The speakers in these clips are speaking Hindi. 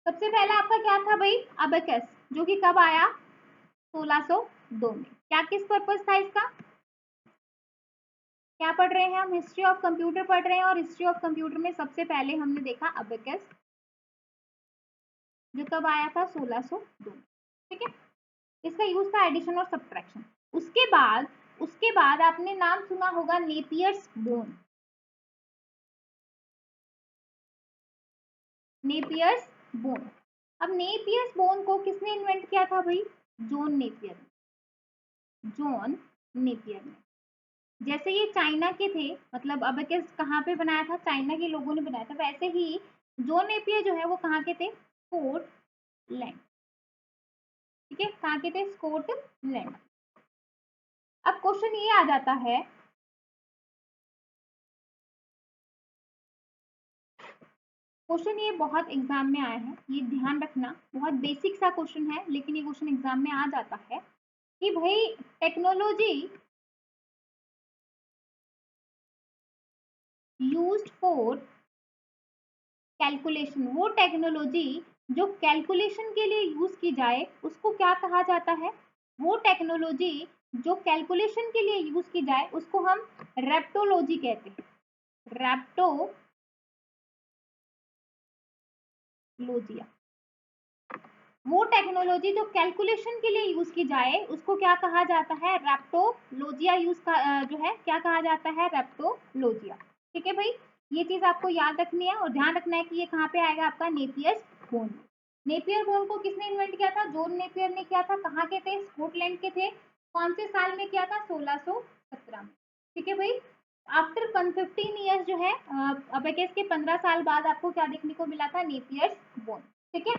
सबसे पहला आपका क्या था भाई, अबेकस, जो कि कब आया, 1602 में। क्या किस पर्पस था इसका, क्या पढ़ रहे हैं हम, हिस्ट्री ऑफ कंप्यूटर पढ़ रहे हैं, और हिस्ट्री ऑफ कंप्यूटर में सबसे पहले हमने देखा अबेकस, जो कब आया था, 1602 में। ठीक है, इसका यूज था एडिशन और सब्ट्रैक्शन। उसके बाद आपने नाम सुना होगा नेपियर्स बोन। नेपियर्स बोन, अब नेपियर्स बोन को किसने इन्वेंट किया था भाई, जॉन नेपियर ने। जॉन नेपियर ने, जैसे ये चाइना के थे, मतलब अबेकस कहाँ पे बनाया था, चाइना के लोगों ने बनाया था, वैसे ही जॉन नेपियर जो है वो कहाँ के थे, स्कॉटलैंड। ठीक है, कहाँ के थे, स्कॉटलैंड। अब क्वेश्चन ये आ जाता है, क्वेश्चन ये बहुत एग्जाम में आया है, ये ध्यान रखना, बहुत बेसिक सा क्वेश्चन है, लेकिन ये क्वेश्चन एग्जाम में आ जाता है कि भाई टेक्नोलॉजी यूज्ड फॉर कैलकुलेशन, वो टेक्नोलॉजी जो कैलकुलेशन के लिए यूज की जाए उसको क्या कहा जाता है, वो टेक्नोलॉजी जो कैलकुलेशन के लिए यूज की जाए उसको हम रेप्टोलॉजी कहते हैं, रेप्टोलॉजिया। वो टेक्नोलॉजी जो कैलकुलेशन के लिए यूज की जाए उसको क्या कहा जाता है, रेप्टोलॉजिया जो है क्या कहा जाता है, रेप्टोलॉजिया। ठीक है भाई, ये चीज आपको याद रखनी है और ध्यान रखना है कि ये कहाँ पे आएगा आपका, नेपियर्स बोन। नेपियर बोन को किसने इन्वेंट किया था, जॉन नेपियर ने किया था, कहाँ के थे, स्कॉटलैंड के थे, कौन से साल में किया था, 1617 में। ठीक है भाई, आफ्टर 15 ईयर्स जो है, अबेकस के 15 साल बाद आपको क्या देखने को मिला था, नेपियर्स बोन। ठीक है,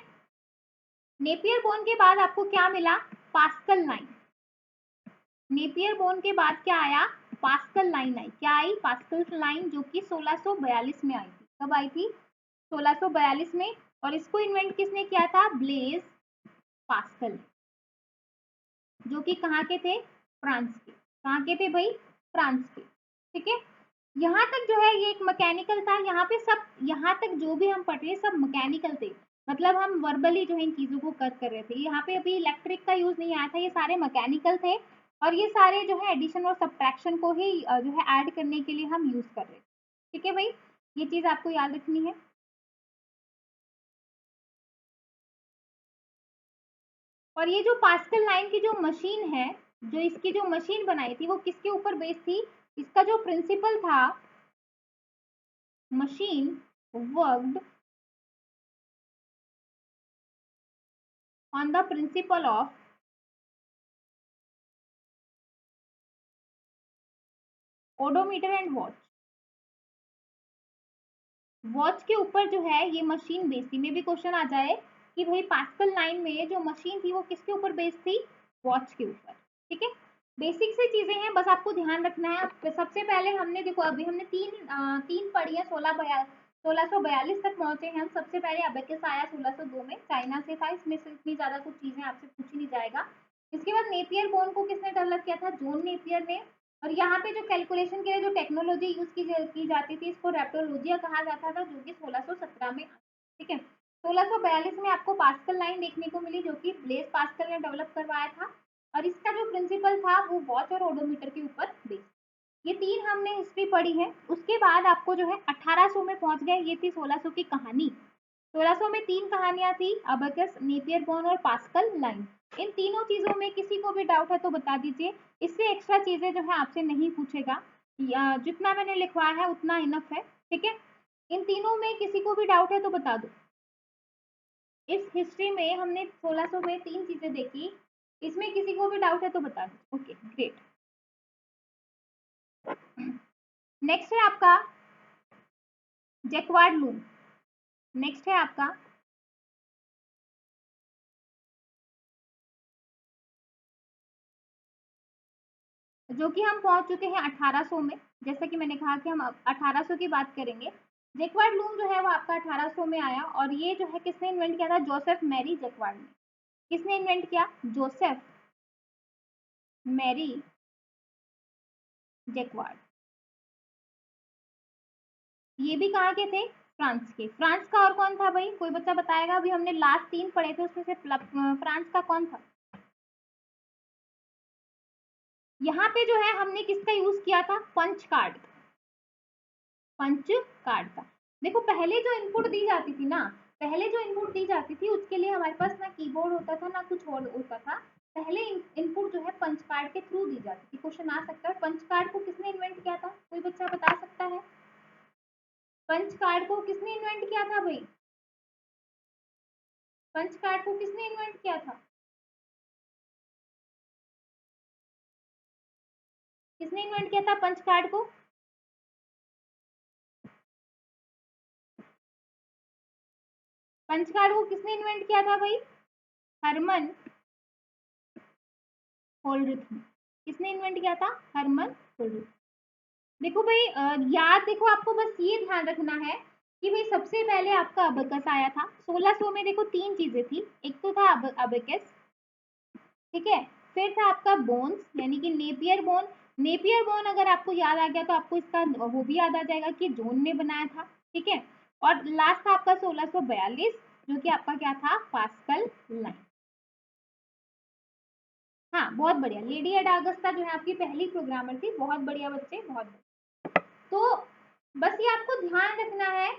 नेपियर बोन के बाद आपको क्या मिला, पास्कल लाइन। नेपियर बोन के बाद क्या आया, पास्कल लाइन आई, क्या आई, पास्कल लाइन, जो कि 1642 में आई थी। कब आई थी, 1642 में। और इसको इन्वेंट किसने किया था, ब्लेज पास्कल, जो कि कहाँ के थे, फ्रांस के। कहाँ के थे भाई, फ्रांस के। ठीक है, यहाँ तक जो है ये एक मैकेनिकल था, यहाँ पे सब, यहाँ तक जो भी हम पढ़ रहे सब मैकेनिकल थे, मतलब हम वर्बली जो है इन चीजों को कर रहे थे। यहाँ पे अभी इलेक्ट्रिक का यूज नहीं आया था, ये सारे मैकेनिकल थे, और ये सारे जो है एडिशन और सब्ट्रैक्शन को ही जो है ऐड करने के लिए हम यूज कर रहे थे। ठीक है भाई, ये चीज आपको याद रखनी है। और ये जो पास्कल लाइन की जो मशीन है, जो इसकी जो मशीन बनाई थी वो किसके ऊपर बेस्ड थी, इसका जो प्रिंसिपल था, machine worked on the principle of odometer and watch. Watch के ऊपर जो है ये मशीन बेस्ड थी, में भी क्वेश्चन आ जाए कि भाई पास्कल लाइन में जो मशीन थी वो किसके ऊपर बेस्ड थी, वॉच के ऊपर। ठीक है, बेसिक से चीजें हैं, बस आपको ध्यान रखना है। सबसे पहले हमने देखो, अभी हमने तीन पढ़ी है, 1642 तक पहुंचे हैं हम। सबसे पहले अबेकस आया 1602 में, चाइना से था, इसमें से इतनी ज्यादा कुछ चीजें आपसे पूछी नहीं जाएगा। इसके बाद नेपियर बोन को किसने डेवलप किया था, जॉन नेपियर ने। और यहाँ पे जो कैलकुलेशन के लिए जो टेक्नोलॉजी यूज की जाती थी, इसको रेप्टोलॉजिया कहा जाता था, जो कि 1617 में। ठीक है, 1642 में आपको पास्कल लाइन देखने को मिली, जो कि ब्लेज पास्कल ने डेवलप करवाया था, और इसका जो प्रिंसिपल था वो वॉच और ओडोमीटर के ऊपर बेस्ड। ये तीन हमने हिस्ट्री पढ़ी है। उसके बाद आपको जो है 1800 में पहुंच गए, ये थी 1600 की कहानी। 1600 में तीन कहानियां थी, अबेकस, नेपियर बोन और पास्कल लाइन। इन तीनों चीजों में किसी को भी डाउट है तो बता दीजिए, इससे एक्स्ट्रा चीजें जो है आपसे नहीं पूछेगा, जितना मैंने लिखवाया है उतना इनफ है। ठीक है, इन तीनों में किसी को भी डाउट है तो बता दो। इस हिस्ट्री में हमने 1600 में तीन चीजें देखी, इसमें किसी को भी डाउट है तो बता दो। Okay great. नेक्स्ट है आपका जैक्वार्ड लूम। नेक्स्ट है आपका जो कि हम पहुंच चुके हैं 1800 में। जैसा कि मैंने कहा कि हम 1800 की बात करेंगे। जैक्वार्ड लूम जो है वो आपका 1800 में आया, और ये जो है किसने इन्वेंट किया था, जोसेफ मैरी जैक्वार्ड ने। किसने इन्वेंट किया, जोसेफ मैरी जैक्वार्ड। ये भी कहाँ के थे, फ्रांस का और कौन था भाई, कोई बच्चा बताएगा? अभी हमने लास्ट 3 पढ़े थे, उसमें से फ्रांस का कौन था? यहाँ पे जो है हमने किसका यूज किया था? पंच कार्ड का। देखो पहले जो इनपुट दी जाती थी ना, पहले जो इनपुट दी जाती थी उसके लिए हमारे पास ना कीबोर्ड होता था ना कुछ और होता था। पहले इनपुट जो है पंच कार्ड के थ्रू दी जाती थी। क्वेश्चन आ सकता है पंच कार्ड को किसने इन्वेंट किया था, कोई बच्चा बता सकता है? पंच कार्ड को किसने इन्वेंट किया था भाई? पंच कार्ड को किसने इन्वेंट किया था? किसने इन्वेंट किया था पंच कार्ड को? पंच कार्ड को किसने इन्वेंट किया था भाई? हरमन होल्ड्रिथ ने। किसने इन्वेंट किया था? हरमन होल्ड्रिथ। देखो भाई याद, देखो आपको बस ये ध्यान रखना है कि भाई सबसे पहले आपका अबकस आया था 1600 में। देखो 3 चीजें थी, एक तो था अबकस, ठीक है, फिर था आपका बोन्स यानी कि नेपियर बोन। नेपियर बोन अगर आपको याद आ गया तो आपको इसका वो भी याद आ जाएगा कि जोन ने बनाया था, ठीक है। और लास्ट था आपका 1642 जो कि आपका क्या था? Pascal line. हाँ बहुत बढ़िया, लेडी एडा अगस्ता जो है आपकी पहली प्रोग्रामर थी। बहुत बढ़िया बच्चे, बहुत बढ़िया। तो बस ये आपको ध्यान रखना है,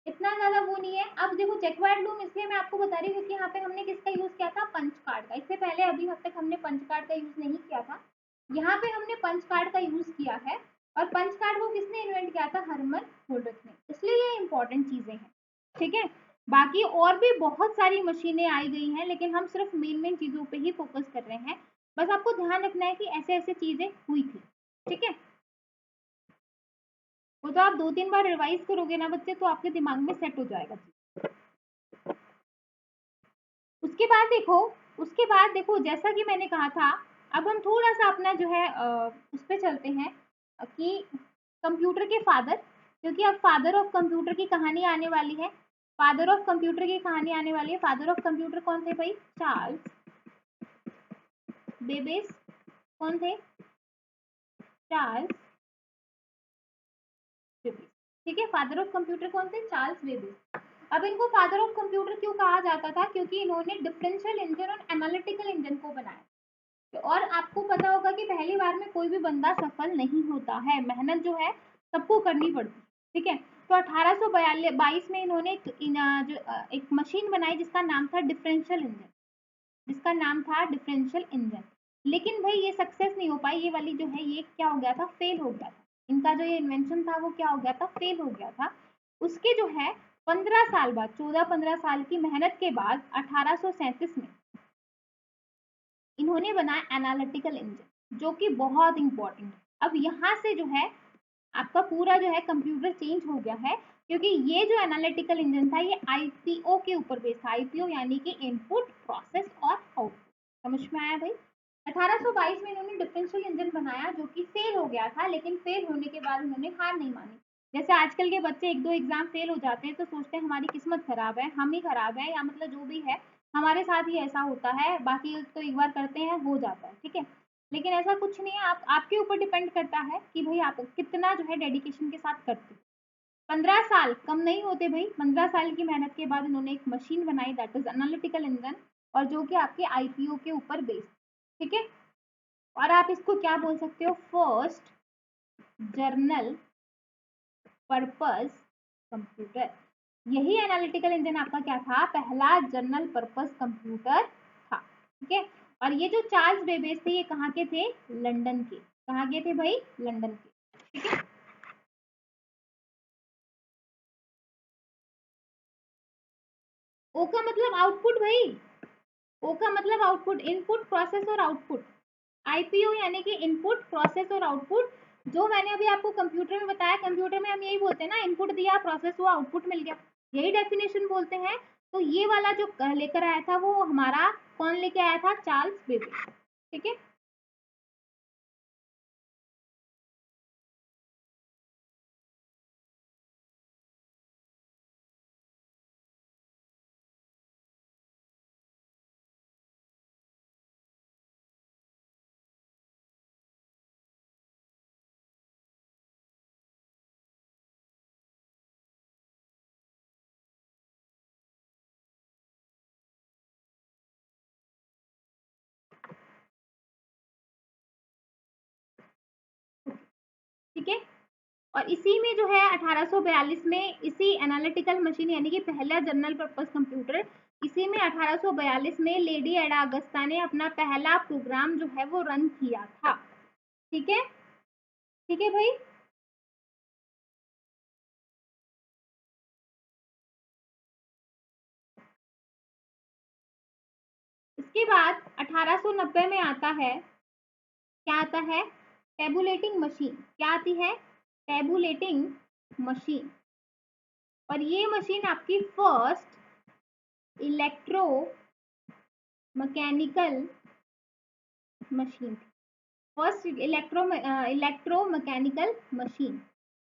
इतना ज्यादा वो नहीं है। अब देखो चेकवर्ड लूम इसलिए मैं आपको बता रही हूँ क्योंकि यहाँ पे हमने किसका यूज किया था? पंच कार्ड का। इससे पहले अभी अब तक हमने पंच कार्ड का यूज नहीं किया था, यहाँ पे हमने पंच कार्ड का यूज किया है। और पंच कार्ड को किसने इन्वेंट किया था? हरमन होल्ड्रिथ ने। इसलिए ये इंपॉर्टेंट चीजें हैं, ठीक है। बाकी और भी बहुत सारी मशीनें आई गई हैं, लेकिन हम सिर्फ मेन मेन चीजों पे ही फोकस कर रहे हैं। बस आपको ध्यान रखना है कि ऐसे ऐसे चीजें हुई थी, ठीक है। वो तो आप 2-3 बार रिवाइज करोगे ना बच्चे तो आपके दिमाग में सेट हो जाएगा। उसके बाद देखो, जैसा कि मैंने कहा था, अब हम थोड़ा सा अपना जो है उस पर चलते हैं कि कंप्यूटर के फादर, क्योंकि अब फादर ऑफ कंप्यूटर की कहानी आने वाली है। फादर ऑफ कंप्यूटर की कहानी आने वाली है। फादर ऑफ कंप्यूटर कौन थे भाई? Charles Babbage. कौन थे? चार्ल्स बेबेज, ठीक है। फादर ऑफ कंप्यूटर कौन थे? Charles Babbage. अब इनको फादर ऑफ कंप्यूटर क्यों कहा जाता था? क्योंकि इन्होंने डिफरेंशियल इंजन और एनालिटिकल इंजन को बनाया। और आपको पता होगा कि पहली बार में कोई भी बंदा सफल नहीं होता है, मेहनत जो है सबको करनी पड़ती, ठीक है। तो 1822 में इन्होंने एक मशीन बनाई जिसका नाम था डिफरेंशियल इंजन, लेकिन भाई ये सक्सेस नहीं हो पाई। ये वाली जो है ये क्या हो गया था? फेल हो गया था। इनका जो ये इन्वेंशन था वो क्या हो गया था? फेल हो गया था। उसके जो है 15 साल बाद, 14-15 साल की मेहनत के बाद 1837 में इन्होंने बनाया एनालिटिकल इंजन, जो कि बहुत इंपॉर्टेंट है। अब यहाँ से जो है आपका पूरा जो है कंप्यूटर चेंज हो गया है, क्योंकि ये जो एनालिटिकल इंजन था ये आईपीओ के ऊपर बेस्ड था। आईपीओ यानी कि इनपुट प्रोसेस और आउटपुट। समझ में आया भाई? 1822 में इन्होंने डिफरेंशियल इंजन बनाया जो कि फेल हो गया था, लेकिन फेल होने के बाद उन्होंने हार नहीं मानी। जैसे आजकल के बच्चे 1-2 एग्जाम फेल हो जाते हैं तो सोचते हैं हमारी किस्मत खराब है, हम ही खराब है, या मतलब जो भी है हमारे साथ ही ऐसा होता है, बाकी तो एक बार करते हैं हो जाता है, ठीक है। लेकिन ऐसा कुछ नहीं है, आपके ऊपर डिपेंड करता है कि भाई आप कितना जो है डेडिकेशन के साथ करते हो। 15 साल कम नहीं होते भाई। 15 साल की मेहनत के बाद इन्होंने एक मशीन बनाई, दैट इज एनालिटिकल इंजन, और जो कि आपके आईपीओ के ऊपर बेस्ड, ठीक है। और आप इसको क्या बोल सकते हो? First journal purpose computer. यही एनालिटिकल इंजन आपका क्या था? पहला जनरल पर्पस कंप्यूटर था, ठीक है। और ये जो चार्ल्स बेबेज थे ये कहाँ के थे? लंदन के। कहाँ के थे भाई? लंदन के, ठीक है। ओ का मतलब आउटपुट भाई। ओ का मतलब आउटपुट, इनपुट प्रोसेस और आउटपुट। आईपीओ यानी कि इनपुट प्रोसेस और आउटपुट। जो मैंने अभी आपको कंप्यूटर में बताया, कंप्यूटर में हम यही बोलते हैं ना, इनपुट दिया, प्रोसेस हुआ, आउटपुट मिल गया, यही डेफिनेशन बोलते हैं। तो ये वाला जो लेकर आया था वो हमारा कौन लेके आया था? चार्ल्स बेबेज, ठीक है। ठीक है। और इसी में जो है 1842 में इसी एनालिटिकल मशीन यानी कि पहला जनरल पर्पस कंप्यूटर, इसी में 1842 में लेडी एडा अगस्ता ने अपना पहला प्रोग्राम जो है वो रन किया था। ठीक है, ठीक है भाई। इसके बाद 1890 में आता है, क्या आता है, टेबुलेटिंग मशीन। क्या आती है, टेबुलेटिंग मशीन। और ये मशीन आपकी फर्स्ट इलेक्ट्रो मैकेनिकल मशीन थी, फर्स्ट इलेक्ट्रो मैकेनिकल मशीन।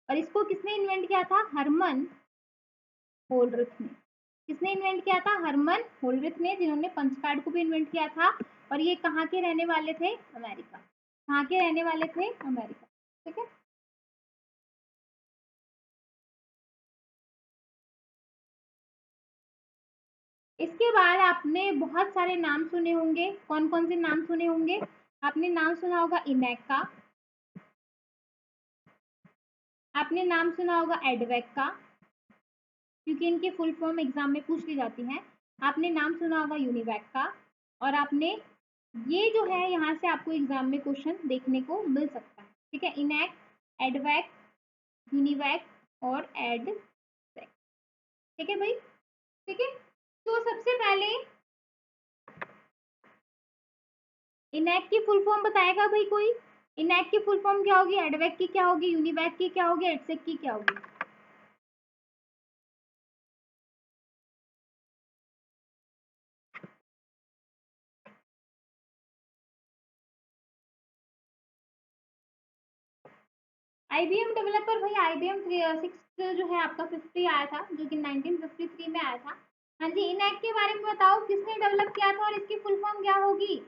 और इसको किसने इन्वेंट किया था, हरमन होल्ड्रिथ ने। किसने इन्वेंट किया था, हरमन होल्ड्रिथ ने, जिन्होंने पंच कार्ड को भी इन्वेंट किया था। और ये कहाँ के रहने वाले थे, अमेरिका। कहाँ के रहने वाले थे, अमेरिका। ठीक है। इसके बाद आपने बहुत सारे नाम सुने होंगे। कौन कौन से नाम सुने होंगे, आपने नाम सुना होगा इनैक का, आपने नाम सुना होगा एडवेक का, क्योंकि इनकी फुल फॉर्म एग्जाम में पूछ ली जाती हैं। आपने नाम सुना होगा यूनिवैक का, और आपने ये जो है यहाँ से आपको एग्जाम में क्वेश्चन देखने को मिल सकता है। ठीक है, इनैक, एडवैक, यूनिवैक और एडवेक। ठीक है भाई, ठीक है। तो सबसे पहले इनैक की फुल फॉर्म बताएगा भाई कोई, इनैक की फुल फॉर्म क्या होगी, एडवैक की क्या होगी, यूनिवैक की क्या होगी, एडसेक की क्या होगी। आईबीएम डेवलपर भाई, आईबीएम 6 जो है आपका 50 आया था, जो कि 1953 में आया था। हाँ जी, इनैक के बारे में बताओ, किसने डेवलप किया था और इसकी फुल फॉर्म क्या होगी।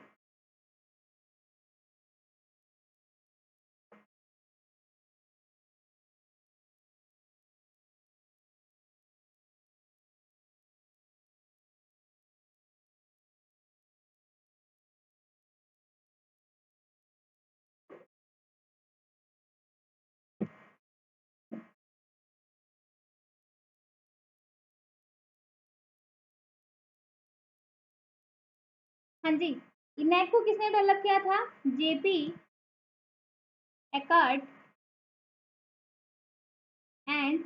हाँ जी, इनैक को किसने डेवलप किया था, JP Eckert and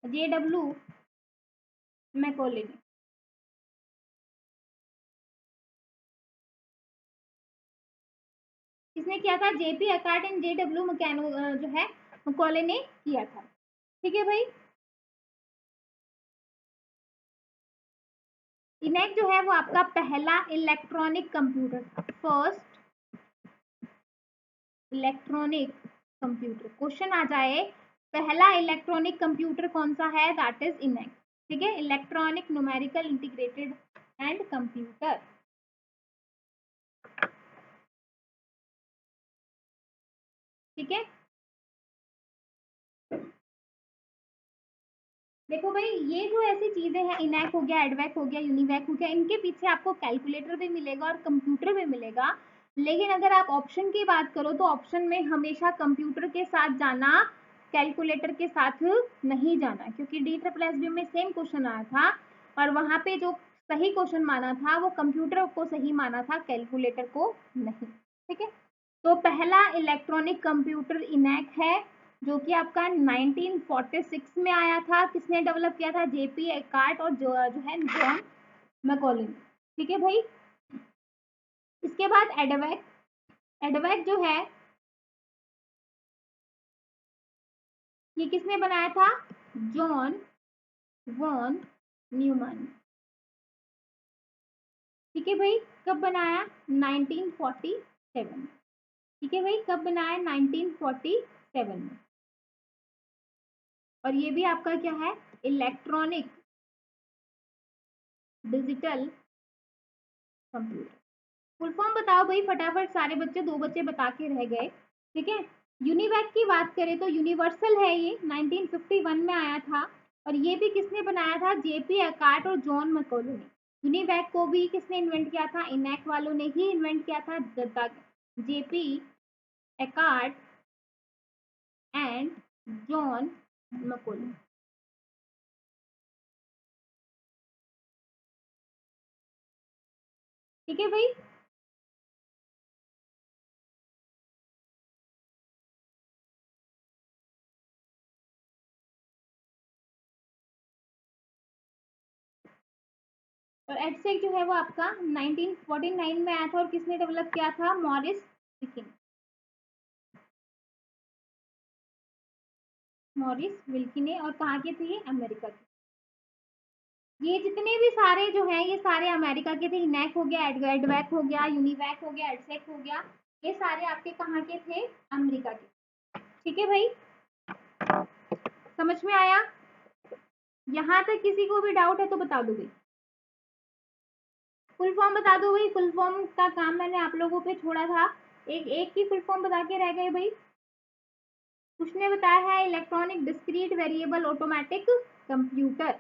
JW Macaulay ने। किसने किया था, JP Eckert and JW mechano जो है मैकॉले ने किया था। ठीक है भाई। इनैक जो है वो आपका पहला इलेक्ट्रॉनिक कंप्यूटर था, फर्स्ट इलेक्ट्रॉनिक कंप्यूटर। क्वेश्चन आ जाए पहला इलेक्ट्रॉनिक कंप्यूटर कौन सा है, दैट इज इनैक। ठीक है, electronic numerical integrated and computer. ठीक है, देखो भाई, ये जो ऐसी चीजें हैं, इनैक हो गया, एडवैक हो गया, यूनिवैक हो गया, इनके पीछे आपको कैलकुलेटर भी मिलेगा और कंप्यूटर भी मिलेगा। लेकिन अगर आप ऑप्शन की बात करो तो ऑप्शन में हमेशा कंप्यूटर के साथ जाना, कैलकुलेटर के साथ नहीं जाना, क्योंकि DSSB में सेम क्वेश्चन आया था और वहां पे जो सही क्वेश्चन माना था वो कंप्यूटर को सही माना था, कैलकुलेटर को नहीं। ठीक है, तो पहला इलेक्ट्रॉनिक कंप्यूटर इनैक है, जो कि आपका 1946 में आया था। किसने डेवलप किया था, जेपी एकार्ट और जो है जॉन मैकॉले। ठीक है भाई। इसके बाद एडवैक, एडवैक जो है ये किसने बनाया था, जॉन वॉन न्यूमैन। ठीक है भाई, कब बनाया, 1947। ठीक है भाई, कब बनाया, 1947 में। और ये भी आपका क्या है, electronic digital computer. Full form बताओ भाई फटाफट, सारे बच्चे, 2 बच्चे बता के रह गए। ठीक है, यूनिवैक की बात करें तो यूनिवर्सल है, ये 1951 में आया था। और ये भी किसने बनाया था, जेपी एकार्ट और जॉन मैकॉले ने। यूनिवैक को भी किसने इन्वेंट किया था, इनैक वालों ने ही इन्वेंट किया था, JP Eckhart and John Macaulay. ठीक है भाई। और एडसेक जो है वो आपका 1949 में आया था और किसने डेवलप किया था? Morris Wilkin. मॉरिस विल्किन ने, और कहाँ के थे ये? अमेरिका के। ये जितने भी सारे जो हैं ये सारे अमेरिका के थे। इनैक हो गया, एडवैक हो गया, यूनिवैक हो गया, एडसेक हो गया, ये सारे आपके कहाँ के थे? अमेरिका के। ठीक है भाई, समझ में आया? यहाँ तक किसी को भी डाउट है तो बता दो भाई। फुल फॉर्म बता दो भाई। फुल फॉर्म का काम मैंने आप लोगों पे छोड़ा था, एक एक की फुल फॉर्म बता के रह गए भाई। उसने बताया है electronic discrete variable automatic computer.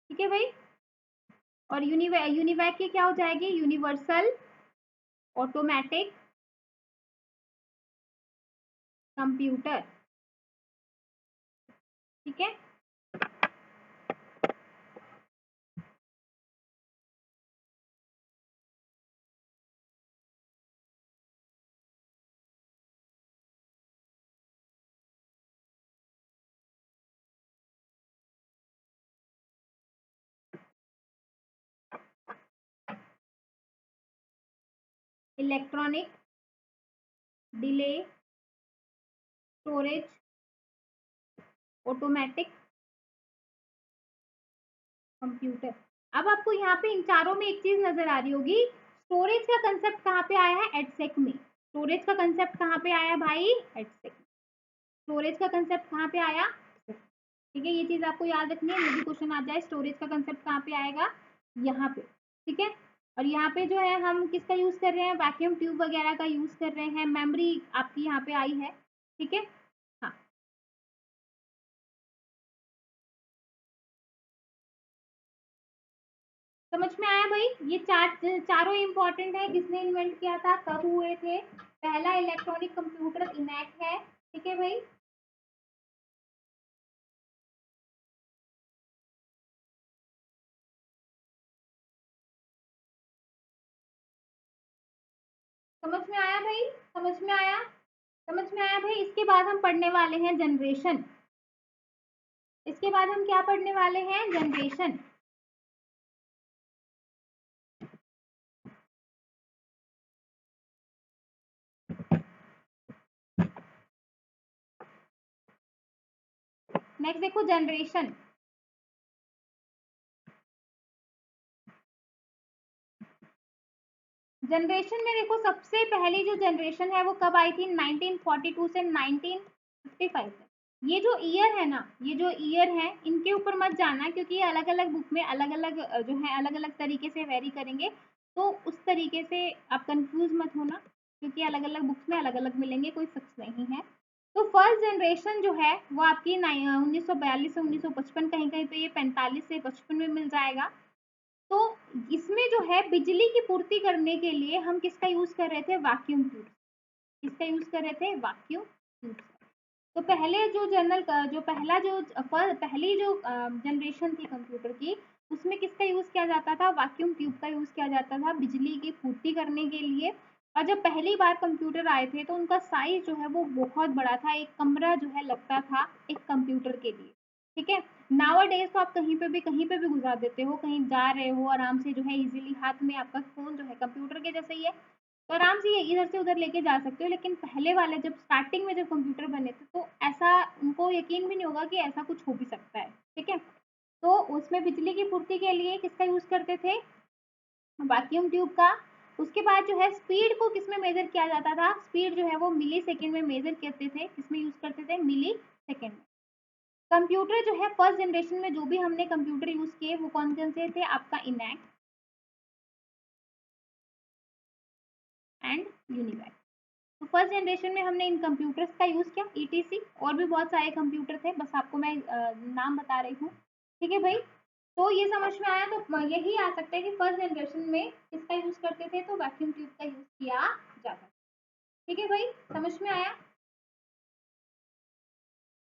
ठीक है भाई। और यूनिवैक की क्या हो जाएगी? Universal automatic computer. ठीक है। Electronic delay storage automatic computer. अब आपको यहाँ पे इन चारों में एक चीज नजर आ रही होगी, स्टोरेज का कंसेप्ट कहाँ पे आया है? एडसेक में। स्टोरेज का कंसेप्ट कहाँ पे आया भाई? एडसेक। स्टोरेज का कंसेप्ट कहाँ पे आया? ठीक है, ये चीज आपको याद रखनी है, यदि क्वेश्चन आ जाए स्टोरेज का कंसेप्ट कहाँ पे आएगा? यहाँ पे। ठीक है। और यहाँ पे जो है हम किसका यूज कर रहे हैं? वैक्यूम ट्यूब वगैरह का यूज कर रहे हैं। मेमोरी आपकी यहाँ पे आई है। ठीक है। हाँ, समझ में आया भाई? ये चारों इंपॉर्टेंट है। किसने इन्वेंट किया था, कब हुए थे? पहला इलेक्ट्रॉनिक कंप्यूटर इनैक है। ठीक है भाई। समझ में आया भाई? समझ में आया? समझ में आया भाई? इसके बाद हम पढ़ने वाले हैं जनरेशन। इसके बाद हम क्या पढ़ने वाले हैं? जनरेशन। नेक्स्ट देखो, जनरेशन। जनरेशन में देखो, सबसे पहली जो जनरेशन है वो कब आई थी? 1942 से 1955 तक। ये जो ईयर है ना, ये जो ईयर है, इनके ऊपर मत जाना, क्योंकि ये अलग अलग बुक में अलग अलग जो है अलग अलग तरीके से वेरी करेंगे, तो उस तरीके से आप कंफ्यूज मत होना, क्योंकि अलग अलग बुक्स में अलग अलग मिलेंगे, कोई फिक्स नहीं है। तो फर्स्ट जनरेशन जो है वो आपकी 1942 से 1955, कहीं कहीं पे ये 45 से 55 में मिल जाएगा। तो इसमें जो है बिजली की पूर्ति करने के लिए हम किसका यूज कर रहे थे? Vacuum tube. किसका यूज कर रहे थे? Vacuum tube. तो पहले जो जो पहली जो जनरेशन थी कंप्यूटर की, उसमें किसका यूज किया जाता था? वैक्यूम ट्यूब का यूज किया जाता था बिजली की पूर्ति करने के लिए। और जब पहली बार कंप्यूटर आए थे तो उनका साइज जो है वो बहुत बड़ा था, एक कमरा जो है लगता था एक कंप्यूटर के लिए। ठीक है। नाउ डेज तो आप कहीं पे भी गुजार देते हो, कहीं जा रहे हो आराम से जो है इजीली हाथ में आपका फोन जो है कंप्यूटर के जैसे ही है, तो आराम से ये इधर से उधर लेके जा सकते हो। लेकिन पहले वाले जब स्टार्टिंग में जब कंप्यूटर बने थे तो ऐसा उनको यकीन भी नहीं होगा कि ऐसा कुछ हो भी सकता है। ठीक है। तो उसमें बिजली की पूर्ति के लिए किसका यूज करते थे? वैक्यूम ट्यूब का। उसके बाद जो है स्पीड को किसमें मेजर किया जाता था? स्पीड जो है वो मिली सेकेंड में मेजर करते थे। किसमें यूज करते थे? मिली सेकेंड में। कंप्यूटर जो है फर्स्ट जनरेशन में जो भी हमने कंप्यूटर यूज किए वो कौन कौन से थे? आपका इनैक एंड यूनिवैक। तो फर्स्ट जनरेशन में हमने इन कंप्यूटर्स का यूज़ किया, ईटीसी, और भी बहुत सारे कंप्यूटर थे, बस आपको मैं नाम बता रही हूँ। ठीक है भाई, तो ये समझ में आया। तो यही आ सकता है कि फर्स्ट जनरेशन में किसका यूज़ करते थे, तो वैक्यूम ट्यूब का यूज़ किया जाता है। ठीक है भाई, समझ में आया।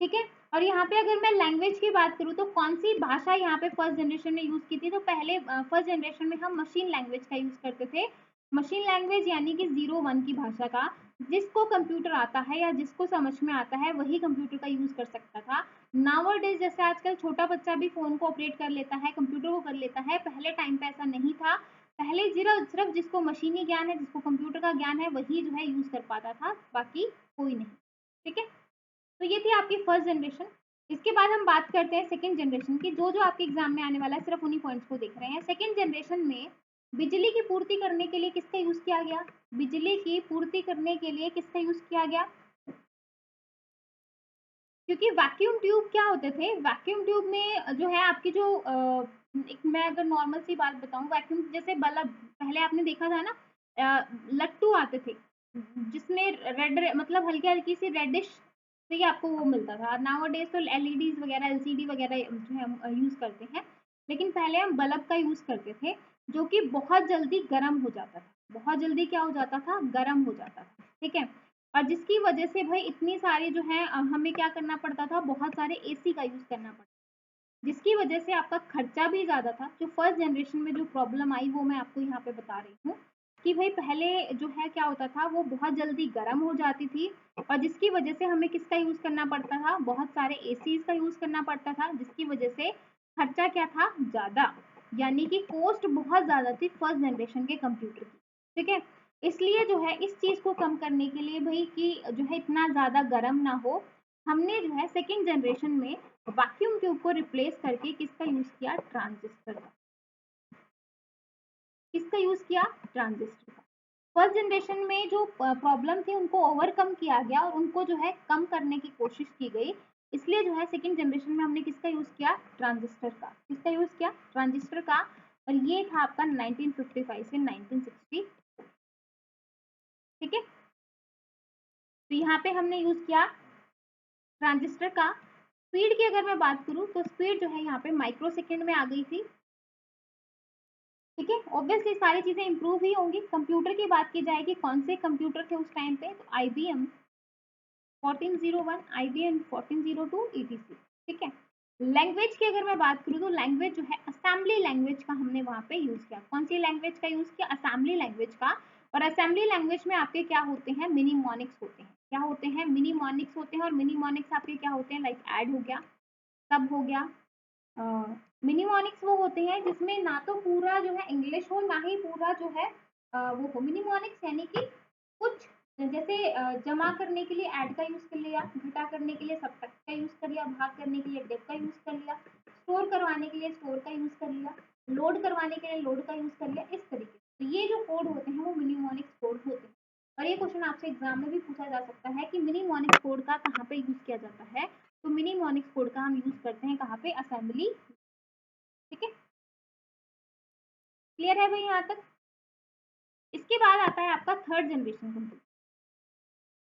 ठीक है, और यहाँ पे अगर मैं लैंग्वेज की बात करूँ तो कौन सी भाषा यहाँ पे फर्स्ट जनरेशन में यूज़ की थी, तो पहले फर्स्ट जनरेशन में हम मशीन लैंग्वेज का यूज़ करते थे। मशीन लैंग्वेज यानी कि 0-1 की भाषा का, जिसको कंप्यूटर आता है या जिसको समझ में आता है वही कंप्यूटर का यूज़ कर सकता था। नाउअडेज जैसे आजकल छोटा बच्चा भी फ़ोन को ऑपरेट कर लेता है, कंप्यूटर को कर लेता है, पहले टाइम पे ऐसा नहीं था। पहले सिर्फ जिसको मशीनी ज्ञान है, जिसको कंप्यूटर का ज्ञान है, वही जो है यूज़ कर पाता था, बाकी कोई नहीं। ठीक है, तो ये थी आपकी फर्स्ट जनरेशन। इसके बाद हम बात करते हैं सेकंड जनरेशन की, जो जो आपके एग्जाम में आने वाला है, सिर्फ उन्हीं पॉइंट्स को देख रहे हैं। सेकंड जनरेशन में बिजली की पूर्ति करने के लिए किसका यूज किया गया, बिजली की पूर्ति करने के लिए किसका यूज किया गया, क्योंकि वैक्यूम ट्यूब क्या होते थे, वैक्यूम ट्यूब में जो है आपकी जो एक मैं अगर नॉर्मल सी बात बताऊं, वैक्यूम जैसे बल्ब पहले आपने देखा था ना, लट्टू आते थे जिसमें रेड मतलब हल्की हल्की सी रेडिश से आपको वो मिलता था। नाउ डेज तो एलईडीज वगैरह, एलसीडी वगैरह जो है हम यूज करते हैं, लेकिन पहले हम बल्ब का यूज करते थे, जो कि बहुत जल्दी गर्म हो जाता था, बहुत जल्दी क्या हो जाता था, गर्म हो जाता था। ठीक है, और जिसकी वजह से भाई इतनी सारी जो है हमें क्या करना पड़ता था, बहुत सारे एसी का यूज करना पड़ता, जिसकी वजह से आपका खर्चा भी ज्यादा था। जो फर्स्ट जनरेशन में जो प्रॉब्लम आई वो मैं आपको यहाँ पे बता रही हूँ कि भाई पहले जो है क्या होता था, वो बहुत जल्दी गर्म हो जाती थी, और जिसकी वजह से हमें किसका यूज करना पड़ता था, बहुत सारे एसीज का यूज करना पड़ता था, जिसकी वजह से खर्चा क्या था, ज्यादा, यानी कि कॉस्ट बहुत ज्यादा थी फर्स्ट जनरेशन के कंप्यूटर की। ठीक है, इसलिए जो है इस चीज को कम करने के लिए भाई कि जो है इतना ज्यादा गर्म ना हो, हमने जो है सेकेंड जनरेशन में वैक्यूम ट्यूब को रिप्लेस करके किसका यूज किया, ट्रांजिस्टर का। किसका यूज किया, ट्रांजिस्टर का। फर्स्ट जनरेशन में जो प्रॉब्लम थी उनको ओवरकम किया गया और उनको जो है कम करने की कोशिश की गई, इसलिए जो है सेकेंड जनरेशन में हमने किसका यूज किया, ट्रांजिस्टर का। किसका यूज किया, ट्रांजिस्टर का, और ये था आपका 1955 से 1960। ठीक है, तो यहाँ पे हमने यूज किया ट्रांजिस्टर का। स्पीड की अगर मैं बात करूँ तो स्पीड जो है यहाँ पे माइक्रो सेकेंड में आ गई थी। ठीक है, ऑब्वियसली सारी चीजें इंप्रूव ही होंगी। कंप्यूटर की बात की जाएगी, कौन से कंप्यूटर थे उस टाइम पे, तो IBM 1401, IBM 1402, ETC। ठीक है, लैंग्वेज की अगर मैं बात करूँ तो लैंग्वेज जो है असेंबली लैंग्वेज का हमने वहां पे यूज किया। कौन सी लैंग्वेज का यूज किया, असेंबली लैंग्वेज का। और असेंबली लैंग्वेज में आपके क्या होते हैं, मिनीमोनिक्स होते हैं। क्या होते हैं, मिनीमोनिक्स होते हैं, और मिनीमोनिक्स आपके क्या होते हैं, लाइक ऐड हो गया, सब हो गया। मिनीमोनिक्स वो होते हैं जिसमें ना तो पूरा जो है इंग्लिश हो, ना ही पूरा जो है वो हो। मिनीमोनिक्स यानी कि कुछ जैसे जमा करने के लिए ऐड का यूज कर लिया, घटा करने के लिए सब्ट्रैक्ट का यूज कर लिया, भाग करने के लिए डिव का यूज कर लिया, स्टोर करवाने के लिए स्टोर का यूज कर लिया, लोड करवाने के लिए लोड का यूज कर लिया, इस तरीके से। तो ये जो कोड होते हैं वो मिनीमोनिक्स कोड होते हैं। और ये क्वेश्चन आपसे एग्जाम में भी पूछा जा सकता है कि मिनीमोनिक्स कोड का कहाँ पे यूज किया जाता है, तो मिनीमोनिक्स कोड का हम यूज करते हैं कहाँ पे, असेंबली। ठीक है, क्लियर है भाई यहाँ तक। इसके बाद आता है आपका थर्ड जनरेशन कंप्यूटर।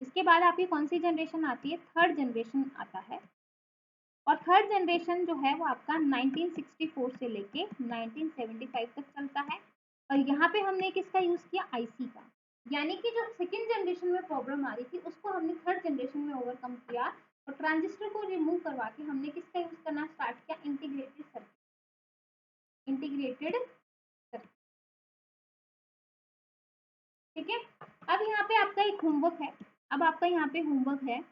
इसके बाद आपकी कौन सी जनरेशन आती है, थर्ड जनरेशन आता है। और थर्ड जनरेशन जो है वो आपका 1964 से लेके 1975 तक चलता है। और यहाँ पे हमने किसका यूज किया, आईसी का। यानी कि जो सेकेंड जनरेशन में प्रॉब्लम आ रही थी उसको हमने थर्ड जनरेशन में ओवरकम किया, और ट्रांजिस्टर को रिमूव करवा के हमने किसका यूज करना स्टार्ट किया, इंटीग्रेटेड सर्किट। Integrated circuit. ठीक है, अब यहाँ पे आपका एक होमवर्क है। अब आपका यहाँ पे होमवर्क है,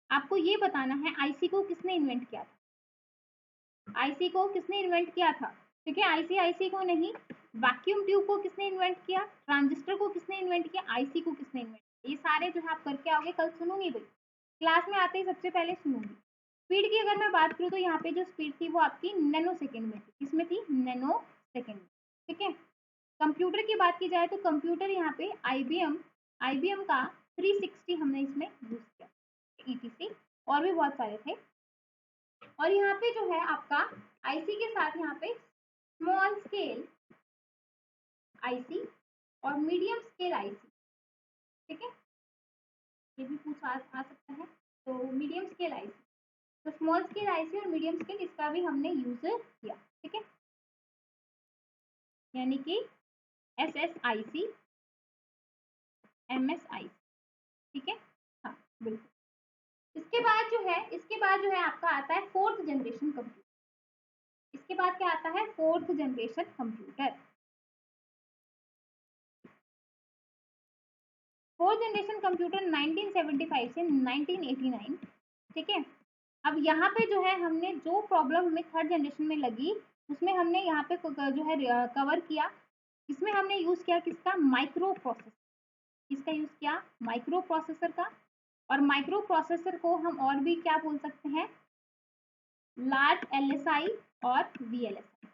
आपको ये बताना है आईसी को किसने इन्वेंट किया था। आईसी को किसने इन्वेंट किया था, ठीक है, आईसी को नहीं। वैक्यूम ट्यूब को किसने इन्वेंट किया, ट्रांजिस्टर को किसने इन्वेंट किया, आईसी को किसने इन्वेंट किया। ये सारे जो है आप करके आओगे, कल सुनूंगी भाई, क्लास में आते ही सबसे पहले सुनूंगी। स्पीड की अगर मैं बात करूँ तो यहाँ पे जो स्पीड थी वो आपकी नैनो सेकेंड में थी। किसमें थी, नैनो सेकेंड में। ठीक है, कंप्यूटर की बात की जाए तो कंप्यूटर यहाँ पे आईबीएम का 360 हमने इसमें यूज किया, ईटीसी, और भी बहुत सारे थे। और यहाँ पे जो है आपका आईसी के साथ यहाँ पे स्मॉल स्केल आईसी और मीडियम स्केल आईसी। ठीक है, ये भी पूछ आ सकता है। तो मीडियम स्केल आईसी, तो स्मॉल स्केल आईसी और मीडियम स्केल इसका भी हमने यूज किया। ठीक है, यानी कि SSIC, MSIC। ठीक है, हाँ बिल्कुल। इसके बाद जो है आपका आता है फोर्थ जनरेशन कंप्यूटर। इसके बाद क्या आता है? Fourth generation computer. Fourth generation computer 1975 से 1989। ठीक है, अब यहाँ पे जो है हमने जो प्रॉब्लम हमें थर्ड जनरेशन में लगी उसमें हमने यहाँ पे जो है कवर किया। इसमें हमने यूज किया किसका? Micro processor. किसका यूज किया? माइक्रो प्रोसेसर का। और माइक्रो प्रोसेसर को हम और भी क्या बोल सकते हैं? लार्ज LSI और VLSI,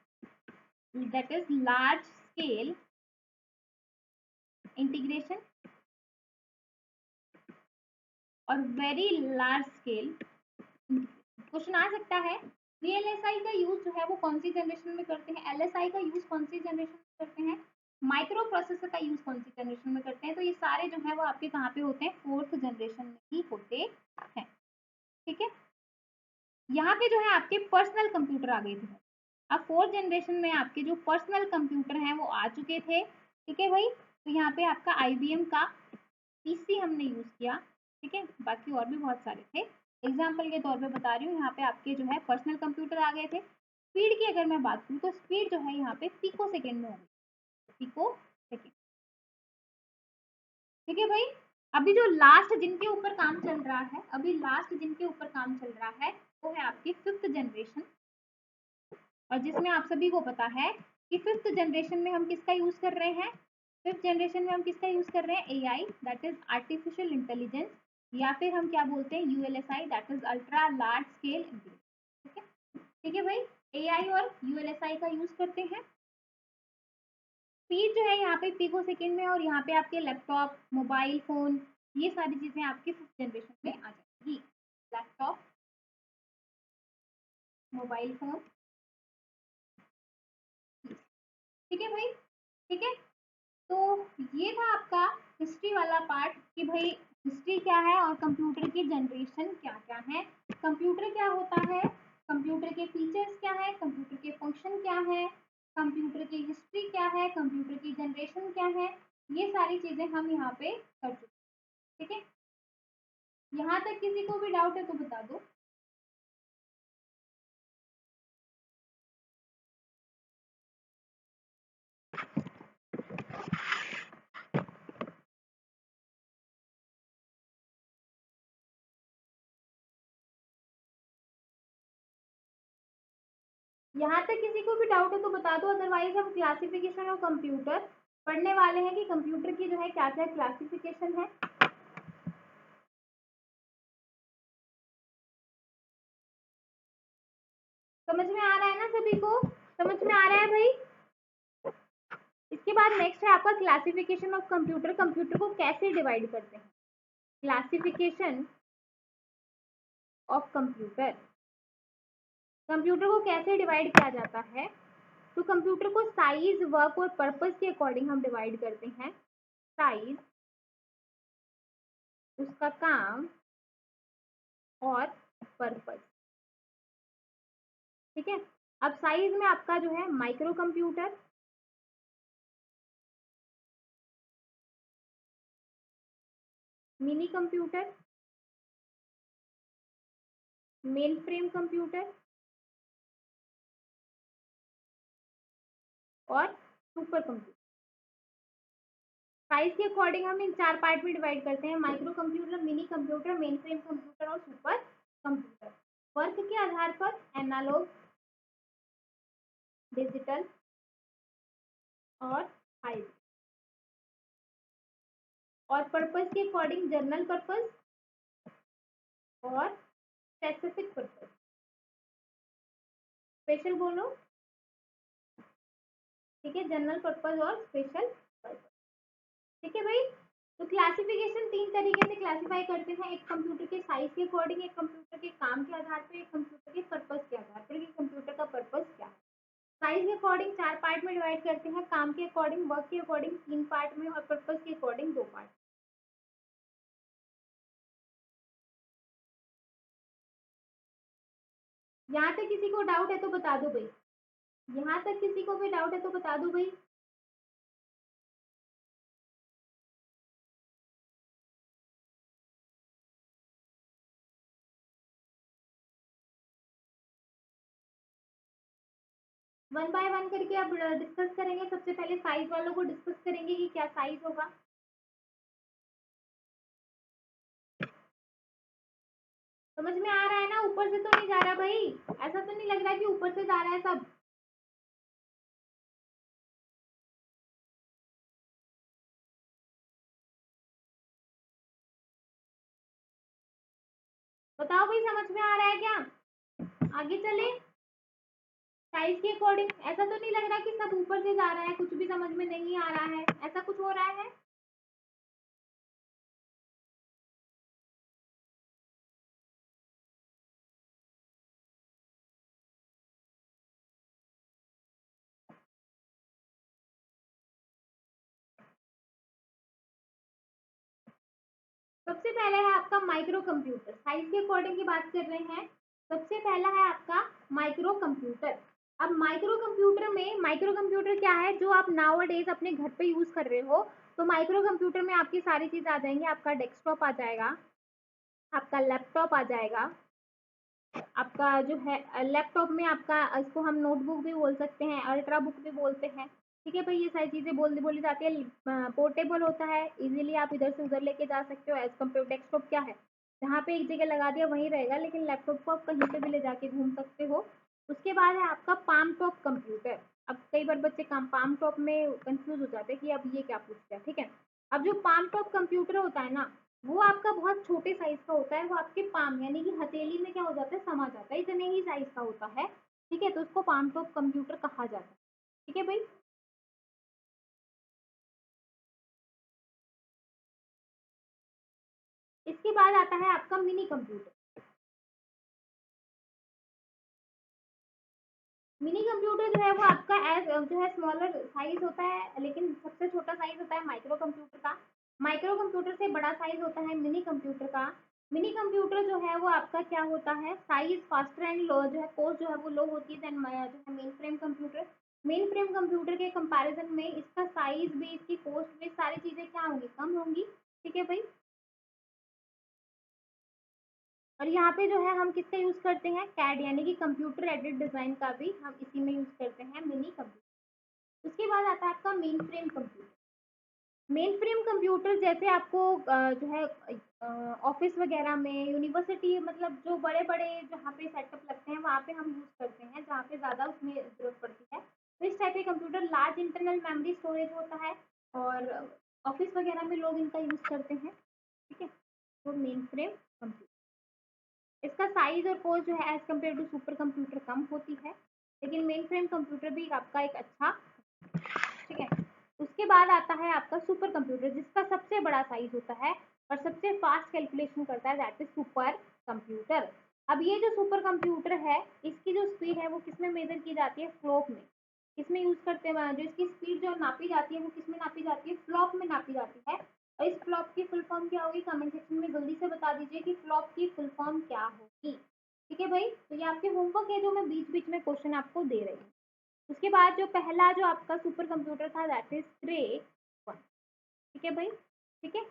that is large scale integration और वेरी लार्ज स्केल। क्वेश्चन आ सकता है VLSI का यूज जो है वो कौन सी जनरेशन में करते हैं, LSI का यूज कौन सी जनरेशन में करते हैं, माइक्रो प्रोसेसर का यूज कौन सी जनरेशन में करते हैं? तो ये सारे जो है वो आपके कहाँ पे होते हैं? फोर्थ जनरेशन में ही होते हैं। ठीक है, यहाँ पे जो है आपके पर्सनल कंप्यूटर आ गए थे। अब फोर्थ जनरेशन में आपके जो पर्सनल कंप्यूटर हैं वो आ चुके थे। ठीक है भाई, तो यहाँ पे आपका IBM का PC हमने यूज किया। ठीक है, बाकी और भी बहुत सारे थे, एग्जाम्पल के तौर पे बता रही हूँ। यहाँ पे आपके जो है पर्सनल कंप्यूटर आ गए थे। स्पीड की अगर मैं बात करूँ तो स्पीड जो है यहाँ पे पिको सेकेंड में हो गई, पिको सेकेंड। ठीक है भाई, अभी जो लास्ट जिनके ऊपर काम चल रहा है, अभी लास्ट जिनके ऊपर काम चल रहा है वो है आपकी फिफ्थ जनरेशन। और जिसमें आप सभी को पता है कि फिफ्थ जनरेशन में हम किसका यूज कर रहे हैं? फिफ्थ जनरेशन में हम किसका यूज कर रहे हैं? AI, that is artificial intelligence, या फिर हम क्या बोलते हैं? ULSI, that is ultra large scale intelligence. ठीक है, ठीक है भाई, AI और ULSI का यूज करते हैं। स्पीड जो है यहाँ पे पिको सेकेंड में, और यहाँ पे आपके लैपटॉप, मोबाइल फोन, ये सारी चीजें आपकी फिफ्थ जनरेशन में आ जाएंगी। Laptop, mobile phone. ठीक है भाई, ठीक है। तो ये था आपका हिस्ट्री वाला पार्ट कि भाई हिस्ट्री क्या है और कंप्यूटर की जनरेशन क्या क्या है, कंप्यूटर क्या होता है, कंप्यूटर के फीचर्स क्या है, कंप्यूटर के फंक्शन क्या है, कंप्यूटर की हिस्ट्री क्या है, कंप्यूटर की जनरेशन क्या है, ये सारी चीजें हम यहाँ पे कर चुके हैं। ठीक है, यहाँ तक किसी को भी डाउट है तो बता दो। यहाँ तक किसी को भी डाउट है तो बता दो, अदरवाइज हम क्लासिफिकेशन ऑफ कंप्यूटर पढ़ने वाले हैं कि कंप्यूटर की जो है क्या क्या क्लासिफिकेशन है। समझ में आ रहा है ना सभी को? समझ में आ रहा है भाई? इसके बाद नेक्स्ट है आपका क्लासिफिकेशन ऑफ कंप्यूटर। कंप्यूटर को कैसे डिवाइड करते हैं? क्लासिफिकेशन ऑफ कंप्यूटर, कंप्यूटर को कैसे डिवाइड किया जाता है? तो कंप्यूटर को साइज, वर्क और पर्पस के अकॉर्डिंग हम डिवाइड करते हैं। साइज, उसका काम और पर्पस। ठीक है, अब साइज में आपका जो है micro computer, mini computer, main frame computer और सुपर कंप्यूटर। साइज के अकॉर्डिंग हम इन चार पार्ट में डिवाइड करते हैं, micro computer, mini computer, main frame computer और सुपर कंप्यूटर। वर्क के आधार पर एनालॉग, डिजिटल और हाइब्रिड। और पर्पस के अकॉर्डिंग जनरल पर्पस और स्पेसिफिक पर्पस। स्पेशल बोलो, ठीक है, जनरल पर्पस और स्पेशल पर्पस। ठीक है भाई, तो क्लासिफिकेशन तीन तरीके से क्लासिफाई करते हैं, एक कंप्यूटर के साइज के अकॉर्डिंग, एक कंप्यूटर के काम के आधार पर, एक कंप्यूटर के पर्पस के आधार पर कि कंप्यूटर का पर्पस क्या है। साइज के अकॉर्डिंग चार पार्ट में डिवाइड करते हैं, काम के अकॉर्डिंग, वर्क के अकॉर्डिंग तीन पार्ट में और पर्पस के अकॉर्डिंग दो पार्ट। यहाँ तक किसी को डाउट है तो बता दो भाई, यहाँ तक किसी को भी डाउट है तो बता दो भाई। वन बाय वन करके अब डिस्कस करेंगे। सबसे पहले साइज वालों को डिस्कस करेंगे कि क्या साइज होगा। समझ में आ रहा है ना? ऊपर से तो नहीं जा रहा भाई, ऐसा तो नहीं लग रहा कि ऊपर से जा रहा है सब। बताओ भाई, समझ में आ रहा है क्या? आगे चले साइज के अकॉर्डिंग। ऐसा तो नहीं लग रहा कि सब ऊपर से जा रहा है, कुछ भी समझ में नहीं आ रहा है, ऐसा कुछ हो रहा है? सबसे पहले है आपका माइक्रो कंप्यूटर। साइज के अकॉर्डिंग की बात कर रहे हैं। सबसे पहला है आपका माइक्रो कंप्यूटर। अब माइक्रो कंप्यूटर क्या है, जो आप नाउ डेज अपने घर पे यूज कर रहे हो। तो माइक्रो कंप्यूटर में आपकी सारी चीज आ जाएंगी। आपका डेस्कटॉप आ जाएगा, आपका लैपटॉप आ जाएगा, आपका जो है लैपटॉप में आपका, इसको हम नोटबुक भी बोल सकते हैं, अल्ट्रा बुक भी बोलते हैं। ठीक है भाई, ये सारी चीजें बोली जाती है। पोर्टेबल होता है, इजीली आप इधर से उधर लेके जा सकते हो। एज कम्पेयर डेस्कटॉप क्या है, जहाँ पे एक जगह लगा दिया वहीं रहेगा, लेकिन लैपटॉप को आप कहीं पे भी ले जाके घूम सकते हो। उसके बाद है आपका पाम टॉप कंप्यूटर। अब कई बार बच्चे पाम टॉप में कंफ्यूज हो जाते हैं कि अब ये क्या पूछता है। ठीक है, अब जो पाम टॉप कंप्यूटर होता है ना, वो आपका बहुत छोटे साइज का होता है। वो आपके पाम यानी कि हथेली में क्या हो जाता है, समा जाता है, इतने ही साइज का होता है। ठीक है, तो उसको पाम टॉप कंप्यूटर कहा जाता है। ठीक है भाई। इसके बाद आता है आपका मिनी कंप्यूटर। मिनी कंप्यूटर जो है वो आपका एज जो है स्मॉलर साइज होता है, लेकिन सबसे छोटा साइज होता है माइक्रो कंप्यूटर का। माइक्रो कंप्यूटर से बड़ा साइज होता है मिनी कंप्यूटर का। मिनी कंप्यूटर जो है वो आपका क्या होता है, साइज फास्टर एंड लो जो है, कॉस्ट जो है वो लो होती है देन जो है main frame computer. Main frame computer के कंपैरिजन में इसका साइज भी, इसकी कॉस्ट भी, सारी चीजें क्या होंगी, कम होंगी। ठीक है भाई। और यहाँ पे जो है हम किसका यूज करते हैं, कैड यानी कि कंप्यूटर एडेड डिजाइन का भी हम इसी में यूज करते हैं, मिनी कंप्यूटर। उसके बाद आता है आपका main frame computer. Main frame computer जैसे आपको जो है ऑफिस वगैरह में, यूनिवर्सिटी, मतलब जो बड़े बड़े जहाँ पे सेटअप लगते हैं वहाँ पे हम यूज करते हैं, जहाँ पे ज़्यादा उसमें जरूरत पड़ती है। तो इस टाइप के computer large internal memory storage होता है, और ऑफिस वगैरह में लोग इनका यूज करते हैं। ठीक है, तो मेन फ्रेम कंप्यूटर, इसका साइज और कॉस्ट जो है as compared to supercomputer कम होती है, लेकिन मेन फ्रेम कंप्यूटर भी आपका एक अच्छा। ठीक है, उसके बाद आता है आपका सुपर कंप्यूटर, जिसका सबसे बड़ा साइज होता है और सबसे फास्ट कैलकुलेशन करता है, दैट इज सुपर कंप्यूटर। अब ये जो सुपर कंप्यूटर है, इसकी जो स्पीड है वो किसमें मेजर की जाती है, फ्लॉप में। किसमें यूज करते हैं, जो इसकी स्पीड जो नापी जाती है वो किसमें नापी जाती है, फ्लॉप में नापी जाती है। और इस फ्लॉप की फुल फॉर्म क्या होगी, कमेंट सेक्शन में जल्दी से बता दीजिए कि फ्लॉप की फुल फॉर्म क्या होगी। ठीक है भाई, तो ये आपके होमवर्क है जो मैं बीच बीच में क्वेश्चन आपको दे रही हूँ। उसके बाद जो पहला जो आपका सुपर कंप्यूटर था, दैट इज क्रे वन। ठीक है भाई। ठीक है,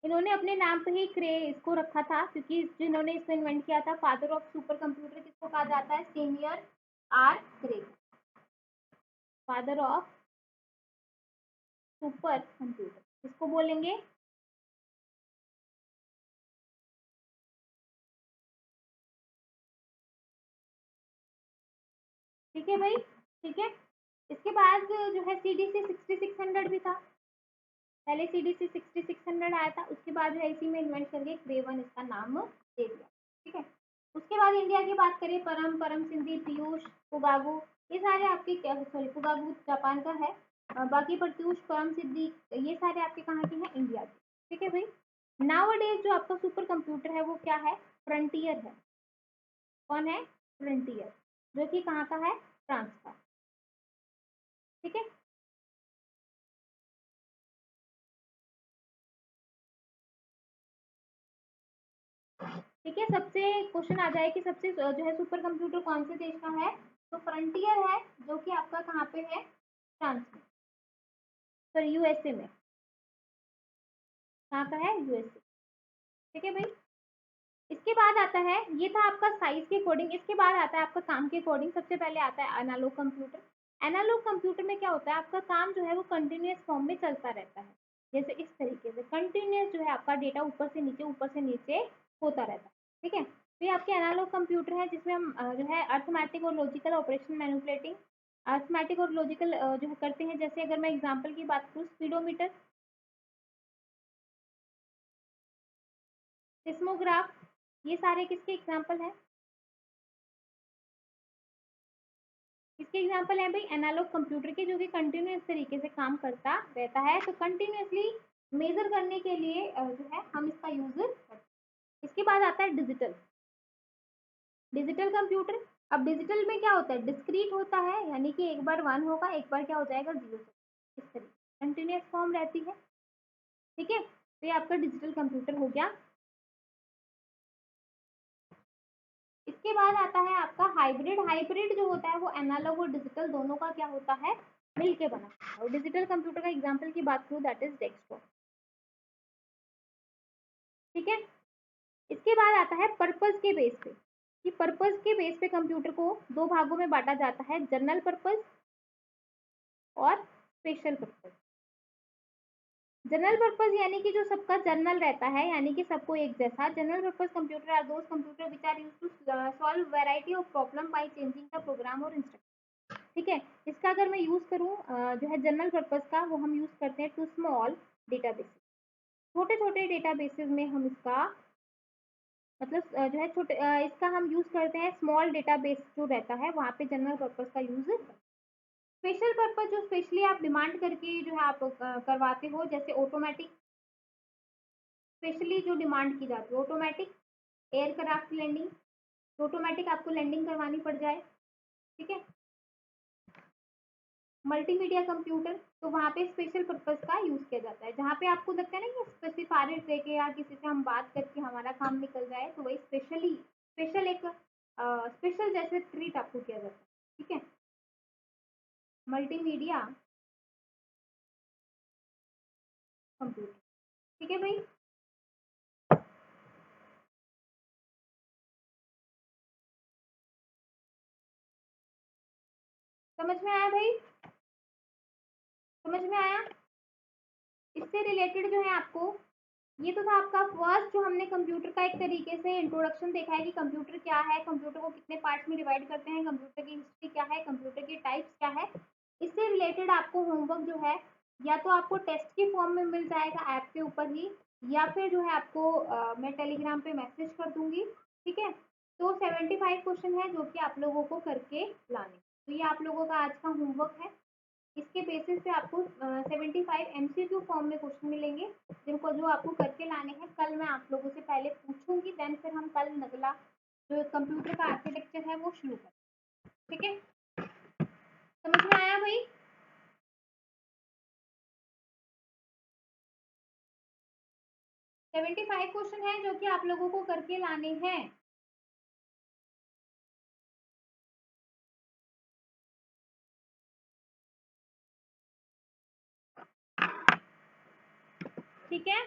इन्होंने अपने नाम पे ही क्रे इसको रखा था, क्योंकि जिन्होंने इसको इन्वेंट किया था, फादर ऑफ सुपर कंप्यूटर किसको कहा जाता है, Seymour R Cray, father of super computer किसको बोलेंगे। ठीक है भाई। ठीक है, इसके बाद जो है CDC 6600 भी था। पहले CDC 6600 आया था, उसके बाद जो है इसी में इन्वेंट करके क्रे वन इसका नाम दे दिया। ठीक है, उसके बाद इंडिया की बात करें, परम परम सिंधी, पीयूष, पुगागू, ये सारे आपके, सॉरी पुगागू जापान का है, बाकी प्रत्यूष, परम सिद्धि, ये सारे आपके कहाँ के हैं, इंडिया के। ठीक है भाई। नाउ डेज जो आपका सुपर कंप्यूटर है वो क्या है, फ्रंटियर है। कौन है, फ्रंटियर, जो कि कहाँ का है, फ्रांस का। ठीक है, ठीक है, सबसे क्वेश्चन आ जाए कि सबसे जो है सुपर कंप्यूटर कौन से देश का है, तो फ्रंटियर है जो कि आपका कहाँ पे है, फ्रांस में, सॉरी यूएसए में, कहाँ का है, यूएसए। ठीक है भाई, इसके बाद आता है, ये था आपका साइज के अकॉर्डिंग, इसके बाद आता है आपका काम के अकॉर्डिंग। सबसे पहले आता है एनालॉग कंप्यूटर। एनालॉग कंप्यूटर में क्या होता है, आपका काम जो है वो कंटिन्यूअस फॉर्म में चलता रहता है, जैसे इस तरीके से कंटिन्यूअस जो है आपका डेटा ऊपर से नीचे होता रहता है। ठीक है, तो ये आपके एनालॉग कंप्यूटर है जिसमें हम जो है अर्थमेटिक और लॉजिकल ऑपरेशन मैनिपुलेटिंग, अर्थमेटिक और लॉजिकल जो है करते हैं। जैसे अगर मैं एग्जाम्पल की बात करूँ, स्पीडोमीटर, सिस्मोग्राफ, ये सारे किसके एग्जाम्पल हैं, इसके एग्जाम्पल है भाई एनालॉग कंप्यूटर के, जो कि कंटिन्यूअस तरीके से काम करता रहता है। तो कंटिन्यूअसली मेजर करने के लिए जो है हम इसका यूज करते हैं। इसके बाद आता है डिजिटल, डिजिटल कंप्यूटर। अब डिजिटल में क्या होता है, डिस्क्रीट होता है, यानी कि एक बार 1 होगा, एक बार क्या हो जाएगा, 0, इस तरीके कंटिन्यूअस फॉर्म रहती है। ठीक है, तो ये आपका डिजिटल कंप्यूटर हो गया। इसके बाद आता है आपका हाइब्रिड। हाइब्रिड जो होता है वो एनालॉग और डिजिटल दोनों का क्या होता है, मिलके बना है। और डिजिटल कंप्यूटर का एग्जांपल की बात करूं, दैट इज डेस्कटॉप। ठीक है, इसके बाद आता है पर्पस के बेस पे, कि पर्पस के बेस पे कंप्यूटर को दो भागों में बांटा जाता है, जनरल पर्पस और स्पेशल पर्पस। जनरल पर्पस यानी कि जो सबका जनरल रहता है, यानी कि सबको एक जैसा। General purpose computer are those computer which are use to solve variety of problem by changing the program और इंस्ट्रक्शन। ठीक है, इसका अगर मैं यूज करूँ जो है जनरल पर्पस का, वो हम यूज करते हैं टू स्मॉल डेटाबेसेस, छोटे छोटे डेटाबेसेस में हम इसका मतलब जो है छोटे इसका हम यूज करते हैं, स्मॉल डेटाबेस जो रहता है वहाँ पे जनरल पर्पस का यूज। स्पेशल पर्पस जो स्पेशली आप डिमांड करके जो है आप करवाते हो, जैसे ऑटोमेटिक, स्पेशली जो डिमांड की जाती है ऑटोमेटिक एयरक्राफ्ट लैंडिंग, तो ऑटोमेटिक आपको लैंडिंग करवानी पड़ जाए। ठीक है, मल्टीमीडिया कंप्यूटर, तो वहाँ पे स्पेशल पर्पस का यूज किया जाता है, जहाँ पे आपको लगता है ना कि स्पेसिफाइड रह के या किसी से हम बात करके हमारा काम निकल जाए, तो वही स्पेशल एक स्पेशल जैसे ट्रीट आपको किया जाता है। ठीक है, मल्टीमीडिया कंप्यूटर। ठीक है भाई, समझ में आया भाई, समझ में आया। इससे रिलेटेड जो है आपको, ये तो था आपका फर्स्ट जो हमने कंप्यूटर का एक तरीके से इंट्रोडक्शन देखा है कि कंप्यूटर क्या है, कंप्यूटर को कितने पार्ट्स में डिवाइड करते हैं, कंप्यूटर की हिस्ट्री क्या है, कंप्यूटर की टाइप्स क्या है। इससे रिलेटेड आपको होमवर्क जो है या तो आपको टेस्ट के फॉर्म में मिल जाएगा ऐप के ऊपर ही, या फिर जो है आपको मैं टेलीग्राम पे मैसेज कर दूंगी। ठीक है, तो 75 क्वेश्चन है जो कि आप लोगों को करके लाने, तो ये आप लोगों का आज का होमवर्क है। इसके बेसिस पे आपको 75 एमसीक्यू फॉर्म में क्वेश्चन मिलेंगे, जिनको जो आपको करके लाने हैं। कल मैं आप लोगों से पहले पूछूंगी, देन फिर हम कल अगला जो कंप्यूटर का आर्किटेक्चर है वो शुरू करें। ठीक है, समझ में आया भाई। 75 क्वेश्चन है जो कि आप लोगों को करके लाने हैं। ठीक है,